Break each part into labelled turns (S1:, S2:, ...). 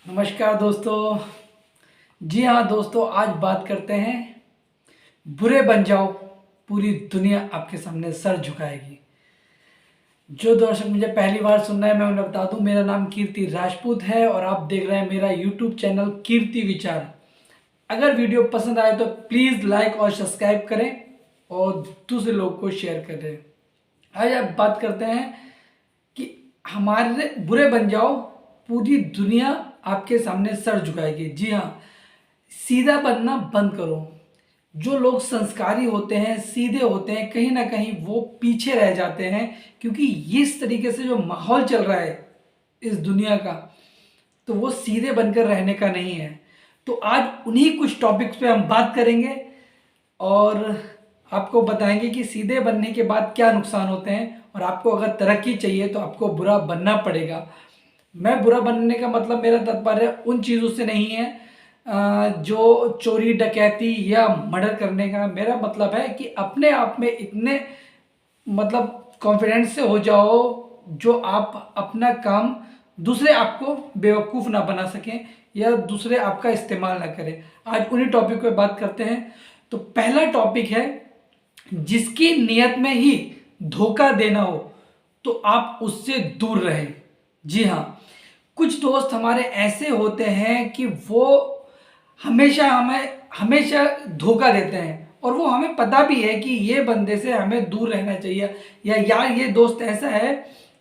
S1: नमस्कार दोस्तों। जी हाँ दोस्तों, आज बात करते हैं बुरे बन जाओ, पूरी दुनिया आपके सामने सर झुकाएगी। जो दर्शक मुझे पहली बार सुन रहे हैं, मैं उन्हें बता दूं, मेरा नाम कीर्ति राजपूत है और आप देख रहे हैं मेरा यूट्यूब चैनल कीर्ति विचार। अगर वीडियो पसंद आए तो प्लीज़ लाइक और सब्सक्राइब करें और दूसरे लोगों को शेयर करें। आज आप बात करते हैं कि हमारे बुरे बन जाओ, पूरी दुनिया आपके सामने सर झुकाएगी। जी हाँ, सीधा बनना बंद करो। जो लोग संस्कारी होते हैं, सीधे होते हैं, कहीं ना कहीं वो पीछे रह जाते हैं, क्योंकि इस तरीके से जो माहौल चल रहा है इस दुनिया का, तो वो सीधे बनकर रहने का नहीं है। तो आज उन्हीं कुछ टॉपिक्स पे हम बात करेंगे और आपको बताएंगे कि सीधे बनने के बाद क्या नुकसान होते हैं, और आपको अगर तरक्की चाहिए तो आपको बुरा बनना पड़ेगा। मैं बुरा बनने का मतलब, मेरा तात्पर्य उन चीज़ों से नहीं है जो चोरी डकैती या मर्डर करने का। मेरा मतलब है कि अपने आप में इतने मतलब कॉन्फिडेंस से हो जाओ जो आप अपना काम, दूसरे आपको बेवकूफ़ ना बना सकें या दूसरे आपका इस्तेमाल ना करें। आज उन्हीं टॉपिक पे बात करते हैं। तो पहला टॉपिक है, जिसकी नियत में ही धोखा देना हो तो आप उससे दूर रहें। जी हाँ, कुछ दोस्त हमारे ऐसे होते हैं कि वो हमेशा धोखा देते हैं, और वो हमें पता भी है कि ये बंदे से हमें दूर रहना चाहिए, या यार ये दोस्त ऐसा है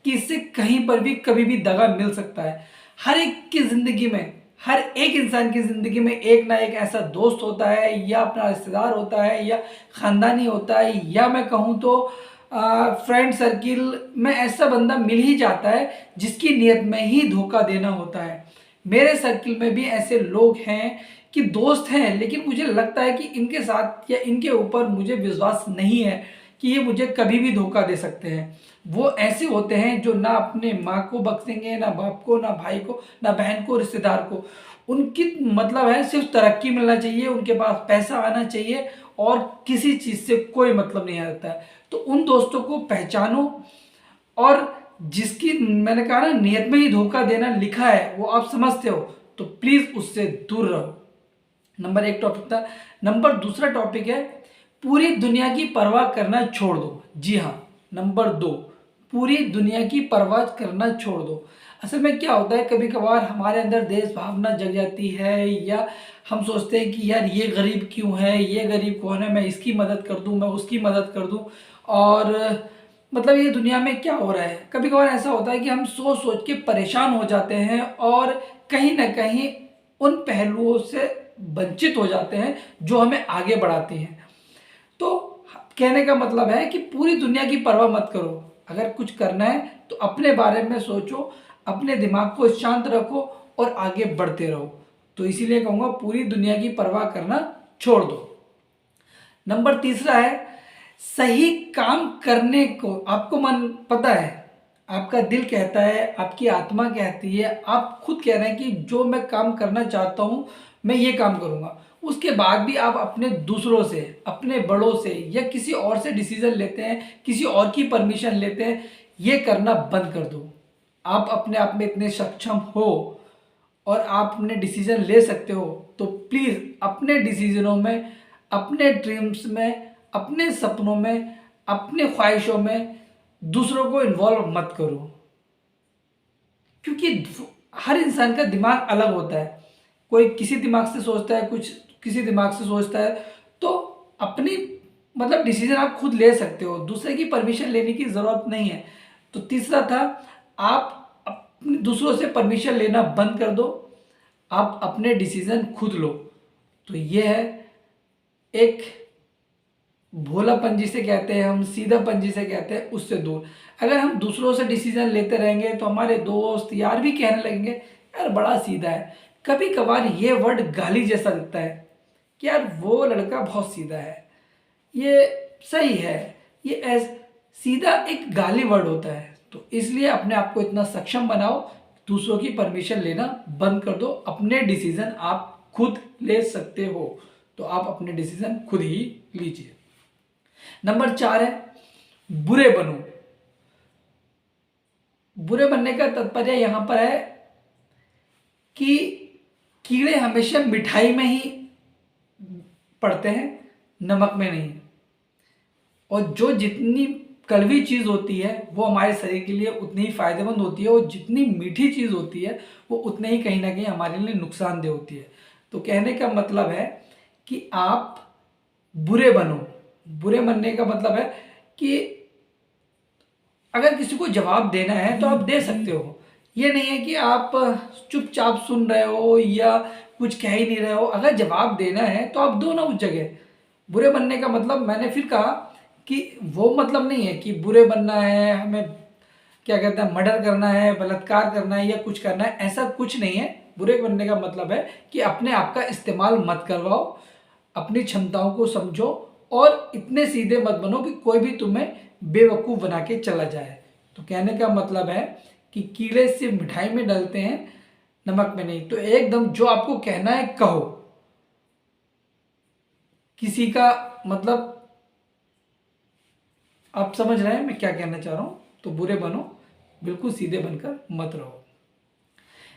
S1: कि इससे कहीं पर भी कभी भी दगा मिल सकता है। हर एक की ज़िंदगी में, हर एक इंसान की ज़िंदगी में एक ना एक ऐसा दोस्त होता है, या अपना रिश्तेदार होता है, या ख़ानदानी होता है, या मैं कहूँ तो फ्रेंड सर्किल में ऐसा बंदा मिल ही जाता है जिसकी नीयत में ही धोखा देना होता है। मेरे सर्किल में भी ऐसे लोग हैं कि दोस्त हैं, लेकिन मुझे लगता है कि इनके साथ या इनके ऊपर मुझे विश्वास नहीं है कि ये मुझे कभी भी धोखा दे सकते हैं। वो ऐसे होते हैं जो ना अपने माँ को बख्शेंगे, ना बाप को, ना भाई को, ना बहन को, रिश्तेदार को। उनकी मतलब है सिर्फ तरक्की मिलना चाहिए, उनके पास पैसा आना चाहिए, और किसी चीज़ से कोई मतलब नहीं आता है। तो उन दोस्तों को पहचानो, और जिसकी मैंने कहा ना नियत में ही धोखा देना लिखा है वो आप समझते हो, तो प्लीज़ उससे दूर रहो। नंबर एक टॉपिक था। नंबर दूसरा टॉपिक है, पूरी दुनिया की परवाह करना छोड़ दो। जी हाँ, नंबर दो, पूरी दुनिया की परवाह करना छोड़ दो। असल में क्या होता है, कभी कभार हमारे अंदर देश भावना जग जाती है, या हम सोचते हैं कि यार ये गरीब क्यों है, ये गरीब कौन है, मैं इसकी मदद कर दूं, मैं उसकी मदद कर दूं, और मतलब ये दुनिया में क्या हो रहा है। कभी कभार ऐसा होता है कि हम सोच सोच के परेशान हो जाते हैं, और कहीं ना कहीं उन पहलुओं से वंचित हो जाते हैं जो हमें आगे बढ़ाते हैं। तो कहने का मतलब है कि पूरी दुनिया की परवाह मत करो। अगर कुछ करना है तो अपने बारे में सोचो, अपने दिमाग को शांत रखो और आगे बढ़ते रहो। तो इसीलिए कहूँगा, पूरी दुनिया की परवाह करना छोड़ दो। नंबर तीसरा है, सही काम करने को आपको मन पता है, आपका दिल कहता है, आपकी आत्मा कहती है, आप खुद कह रहे हैं कि जो मैं काम करना चाहता हूँ मैं ये काम करूँगा। उसके बाद भी आप अपने दूसरों से, अपने बड़ों से, या किसी और से डिसीजन लेते हैं, किसी और की परमिशन लेते हैं। ये करना बंद कर दो। आप अपने आप में इतने सक्षम हो और आप अपने डिसीजन ले सकते हो, तो प्लीज़ अपने डिसीजनों में, अपने ड्रीम्स में, अपने सपनों में, अपने ख्वाहिशों में दूसरों को इन्वॉल्व मत करो। क्योंकि हर इंसान का दिमाग अलग होता है। कोई किसी दिमाग से सोचता है, कुछ किसी दिमाग से सोचता है। तो अपनी मतलब डिसीजन आप खुद ले सकते हो, दूसरे की परमिशन लेने की ज़रूरत नहीं है। तो तीसरा था, आप अपने दूसरों से परमिशन लेना बंद कर दो, आप अपने डिसीजन खुद लो। तो ये है एक भोलापन जिसे कहते हैं हम, सीधापन जिसे कहते हैं, उससे दूर। अगर हम दूसरों से डिसीजन लेते रहेंगे तो हमारे दोस्त यार भी कहने लगेंगे यार बड़ा सीधा है। कभी कभार ये वर्ड गाली जैसा लगता है कि यार वो लड़का बहुत सीधा है, ये सही है, ये सीधा एक गाली वर्ड होता है। तो इसलिए अपने आप को इतना सक्षम बनाओ, दूसरों की परमिशन लेना बंद कर दो, अपने डिसीजन आप खुद ले सकते हो। तो आप अपने डिसीजन खुद ही लीजिए। नंबर चार है, बुरे बनो। बुरे बनने का तात्पर्य यहां पर है कि कीड़े हमेशा मिठाई में ही पड़ते हैं, नमक में नहीं। और जो जितनी कड़वी चीज़ होती है वो हमारे शरीर के लिए उतनी ही फायदेमंद होती है, और जितनी मीठी चीज़ होती है वो उतने ही कहीं ना कहीं हमारे लिए नुकसानदेह होती है। तो कहने का मतलब है कि आप बुरे बनो। बुरे बनने का मतलब है कि अगर किसी को जवाब देना है तो आप दे सकते हो। ये नहीं है कि आप चुपचाप सुन रहे हो या कुछ कह ही नहीं रहे हो। अगर जवाब देना है तो आप दो ना उस जगह। बुरे बनने का मतलब मैंने फिर कहा कि वो मतलब नहीं है कि बुरे बनना है, हमें क्या कहते हैं मर्डर करना है, बलात्कार करना है या कुछ करना है, ऐसा कुछ नहीं है। बुरे बनने का मतलब है कि अपने आप का इस्तेमाल मत करवाओ, अपनी क्षमताओं को समझो, और इतने सीधे मत बनो कि कोई भी तुम्हें बेवकूफ़ बना के चला जाए। तो कहने का मतलब है कि कीड़े सिर्फ मिठाई में डलते हैं, नमक में नहीं। तो एकदम जो आपको कहना है कहो। किसी का मतलब आप समझ रहे हैं मैं क्या कहना चाह रहा हूं। तो बुरे बनो, बिल्कुल सीधे बनकर मत रहो।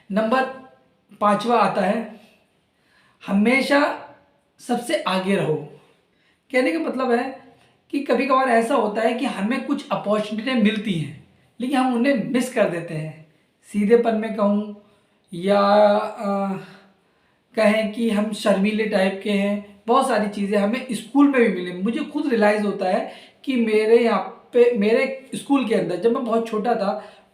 S1: नंबर 5वां आता है, हमेशा सबसे आगे रहो। कहने का मतलब है कि कभी कभार ऐसा होता है कि हमें कुछ अपॉर्चुनिटी मिलती हैं लेकिन हम उन्हें मिस कर देते हैं। सीधेपन में कहूँ या कहें कि हम शर्मीले टाइप के हैं। बहुत सारी चीज़ें हमें स्कूल में भी मिले। मुझे खुद रियलाइज़ होता है कि मेरे यहाँ पे मेरे स्कूल के अंदर जब मैं बहुत छोटा था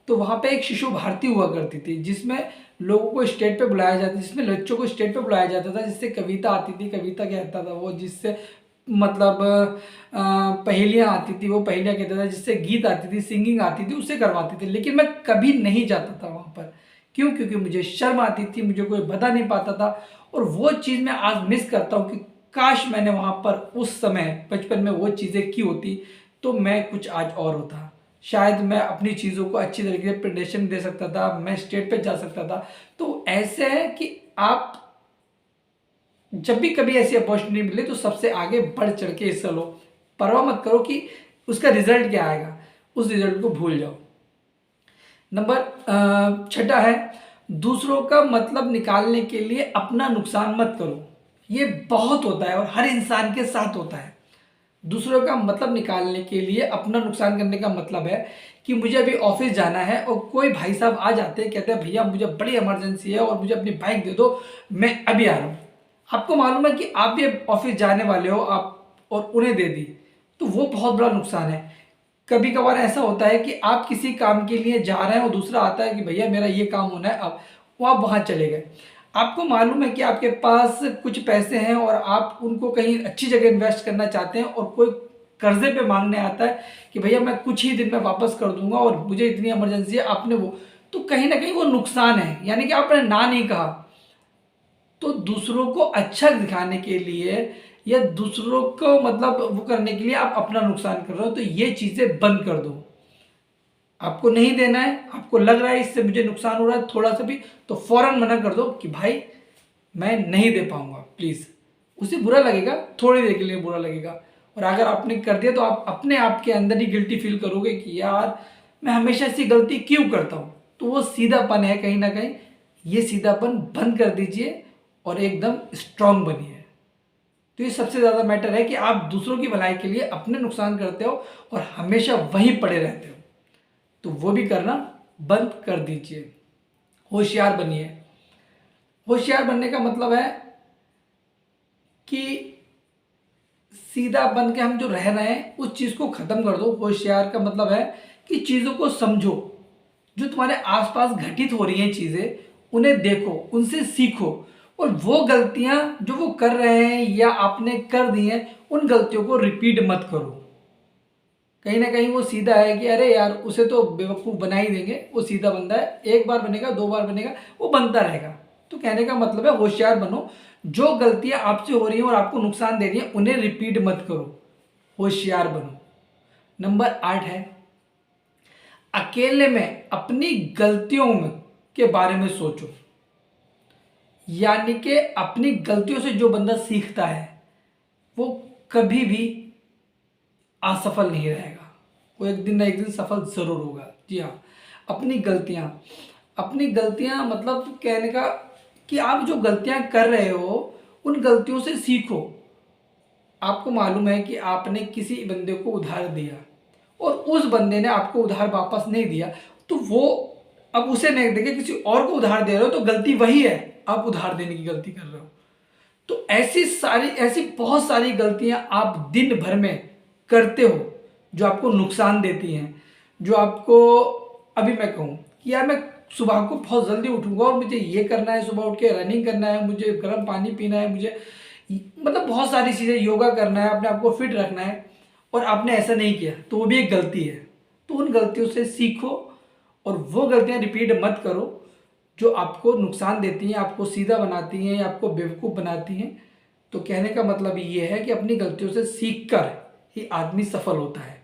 S1: तो वहाँ पे एक शिशु भारती हुआ करती थी, जिसमें लोगों को स्टेज पे बुलाया जाता, जिसमें बच्चों को स्टेज पे बुलाया जाता था, जिससे कविता आती थी। कविता कहता था वो, जिससे मतलब पहेलियाँ आती थी वो पहेलियाँ कहता था, जिससे गीत आती थी, सिंगिंग आती थी, उससे करवाती थी। लेकिन मैं कभी नहीं जाता था वहाँ पर। क्यों? क्योंकि मुझे शर्म आती थी, मुझे कोई बता नहीं पाता था। और वो चीज़ मैं आज मिस करता हूँ कि काश मैंने वहाँ पर उस समय बचपन में वो चीज़ें की होती तो मैं कुछ आज और होता। शायद मैं अपनी चीज़ों को अच्छी तरीके से प्रेजेंटेशन दे सकता था, मैं स्टेज पे जा सकता था। तो ऐसे है कि आप जब भी कभी ऐसी अपॉर्चुनिटी मिले तो सबसे आगे बढ़ चढ़ के हिस्सा लो। परवाह मत करो कि उसका रिजल्ट क्या आएगा, उस रिजल्ट को भूल जाओ। नंबर 6 है, दूसरों का मतलब निकालने के लिए अपना नुकसान मत करो। ये बहुत होता है और हर इंसान के साथ होता है। दूसरों का मतलब निकालने के लिए अपना नुकसान करने का मतलब है कि मुझे अभी ऑफिस जाना है और कोई भाई साहब आ जाते हैं, कहते हैं भैया मुझे बड़ी इमरजेंसी है और मुझे अपनी बाइक दे दो, मैं अभी आ रहा हूँ। आपको मालूम है कि आप भी ऑफिस जाने वाले हो आप, और उन्हें दे दी, तो वो बहुत बड़ा नुकसान है। कभी कभार ऐसा होता है कि आप किसी काम के लिए जा रहे हैं और दूसरा आता है कि भैया मेरा ये काम होना है, अब वो आप वहाँ चले गए। आपको मालूम है कि आपके पास कुछ पैसे हैं और आप उनको कहीं अच्छी जगह इन्वेस्ट करना चाहते हैं, और कोई कर्जे पे मांगने आता है कि भैया मैं कुछ ही दिन में वापस कर दूंगा और मुझे इतनी इमरजेंसी है, आपने वो, तो कहीं ना कहीं वो नुकसान है। यानी कि आपने ना नहीं कहा। तो दूसरों को अच्छा दिखाने के लिए या दूसरों को मतलब वो करने के लिए आप अपना नुकसान कर रहे हो। तो ये चीज़ें बंद कर दो। आपको नहीं देना है, आपको लग रहा है इससे मुझे नुकसान हो रहा है थोड़ा सा भी, तो फौरन मना कर दो कि भाई मैं नहीं दे पाऊंगा, प्लीज़। उसे बुरा लगेगा, थोड़ी देर के लिए बुरा लगेगा। और अगर आपने कर दिया तो आप अपने आप के अंदर ही गिल्टी फील करोगे कि यार मैं हमेशा ऐसी गलती क्यों करता हूँ। तो वो सीधापन है कहीं ना कहीं। ये सीधापन बंद कर दीजिए और एकदम स्ट्रांग बनिए। तो ये सबसे ज़्यादा मैटर है कि आप दूसरों की भलाई के लिए अपने नुकसान करते हो और हमेशा वहीं पड़े रहते हो। तो वो भी करना बंद कर दीजिए। होशियार बनिए। होशियार बनने का मतलब है कि सीधा बन के हम जो रह रहे हैं उस चीज़ को ख़त्म कर दो। होशियार का मतलब है कि चीज़ों को समझो, जो तुम्हारे आसपास घटित हो रही हैं चीज़ें उन्हें देखो, उनसे सीखो, और वो गलतियां जो वो कर रहे हैं या आपने कर दी हैं उन गलतियों को रिपीट मत करो। कहीं ना कहीं वो सीधा है कि अरे यार उसे तो बेवकूफ़ बना ही देंगे, वो सीधा बंदा है, एक बार बनेगा, दो बार बनेगा, वो बनता रहेगा। तो कहने का मतलब है होशियार बनो। जो गलतियां आपसे हो रही हैं और आपको नुकसान दे रही हैं उन्हें रिपीट मत करो, होशियार बनो। नंबर 8 है, अकेले में अपनी गलतियों में के बारे में सोचो। यानी कि अपनी गलतियों से जो बंदा सीखता है वो कभी भी असफल नहीं रहेगा, वो एक दिन ना एक दिन सफल जरूर होगा। जी हाँ, अपनी गलतियाँ, अपनी गलतियाँ मतलब कहने का कि आप जो गलतियां कर रहे हो उन गलतियों से सीखो। आपको मालूम है कि आपने किसी बंदे को उधार दिया और उस बंदे ने आपको उधार वापस नहीं दिया, तो वो अब उसे नहीं देके किसी और को उधार दे रहे हो, तो गलती वही है, आप उधार देने की गलती कर रहे हो। तो ऐसी बहुत सारी गलतियां आप दिन भर में करते हो जो आपको नुकसान देती हैं, जो आपको, अभी मैं कहूँ कि यार मैं सुबह को बहुत जल्दी उठूंगा और मुझे ये करना है, सुबह उठ के रनिंग करना है, मुझे गर्म पानी पीना है, मुझे मतलब बहुत सारी चीज़ें, योगा करना है, अपने आप को फिट रखना है, और आपने ऐसा नहीं किया, तो वो भी एक गलती है। तो उन गलतियों से सीखो और वो गलतियां रिपीट मत करो जो आपको नुकसान देती हैं, आपको सीधा बनाती हैं या आपको बेवकूफ़ बनाती हैं। तो कहने का मतलब ये है कि अपनी गलतियों से सीख कर ही आदमी सफल होता है।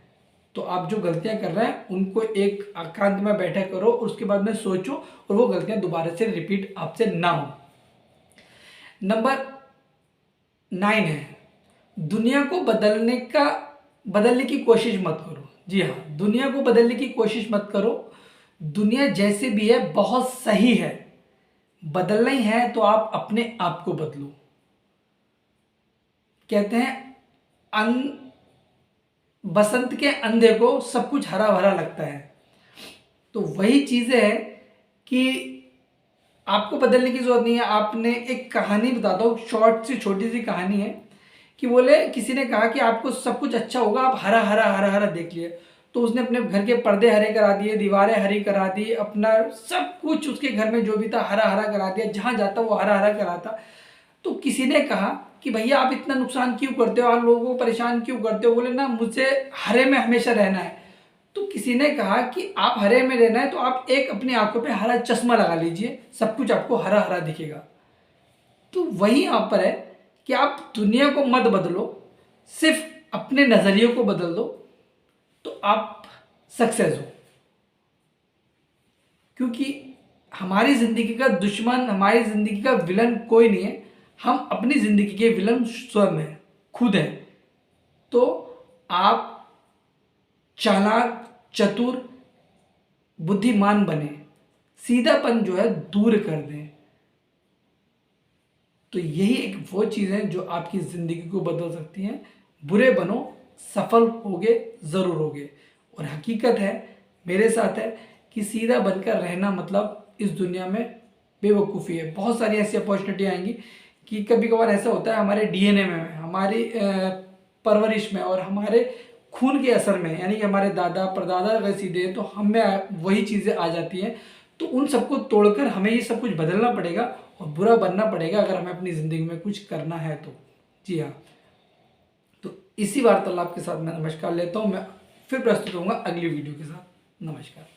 S1: तो आप जो गलतियां कर रहे हैं उनको एक एकांत में बैठा करो और उसके बाद में सोचो, और वो गलतियां दोबारा से रिपीट आपसे ना हो। नंबर 9 है, दुनिया को बदलने की कोशिश मत करो। जी हाँ, दुनिया को बदलने की कोशिश मत करो। दुनिया जैसे भी है बहुत सही है। बदलना ही है तो आप अपने आप को बदलो। कहते हैं बसंत के अंधे को सब कुछ हरा भरा लगता है। तो वही चीज़ है कि आपको बदलने की जरूरत नहीं है। आपने एक कहानी बताता हूँ, शॉर्ट सी छोटी सी कहानी है कि बोले किसी ने कहा कि आपको सब कुछ अच्छा होगा, आप हरा हरा हरा हरा देख लिए। तो उसने अपने घर के पर्दे हरे करा दिए, दीवारें हरी करा दी, अपना सब कुछ उसके घर में जो भी था हरा हरा करा दिया, जहाँ जाता वो हरा हरा कराता। तो किसी ने कहा कि भैया आप इतना नुकसान क्यों करते हो, आप लोगों को परेशान क्यों करते हो? बोले ना मुझे हरे में हमेशा रहना है। तो किसी ने कहा कि आप हरे में रहना है तो आप एक अपनी आंखों पे हरा चश्मा लगा लीजिए, सब कुछ आपको हरा हरा दिखेगा। तो वही यहाँ पर है कि आप दुनिया को मत बदलो, सिर्फ अपने नज़रिए को बदल दो तो आप सक्सेस हो। क्योंकि हमारी ज़िंदगी का दुश्मन, हमारी ज़िंदगी का विलन कोई नहीं है, हम अपनी ज़िंदगी के विलन स्वयं हैं, खुद हैं। तो आप चालाक, चतुर, बुद्धिमान बने, सीधापन जो है दूर कर दें। तो यही एक वो चीज़ है जो आपकी ज़िंदगी को बदल सकती हैं। बुरे बनो, सफल होगे, ज़रूर होगे। और हकीकत है, मेरे साथ है कि सीधा बनकर रहना मतलब इस दुनिया में बेवकूफ़ी है। बहुत सारी ऐसी अपॉर्चुनिटी आएंगी कि कभी कभार ऐसा होता है हमारे डीएनए में, हमारी परवरिश में और हमारे खून के असर में, यानी कि हमारे दादा परदादा अगर सीधे हैं तो हमें वही चीज़ें आ जाती हैं। तो उन सबको तोड़कर हमें ये सब कुछ बदलना पड़ेगा और बुरा बनना पड़ेगा अगर हमें अपनी ज़िंदगी में कुछ करना है तो। जी हाँ, तो इसी वार्तालाप के साथ मैं नमस्कार लेता हूँ। मैं फिर प्रस्तुत होऊंगा अगली वीडियो के साथ। नमस्कार।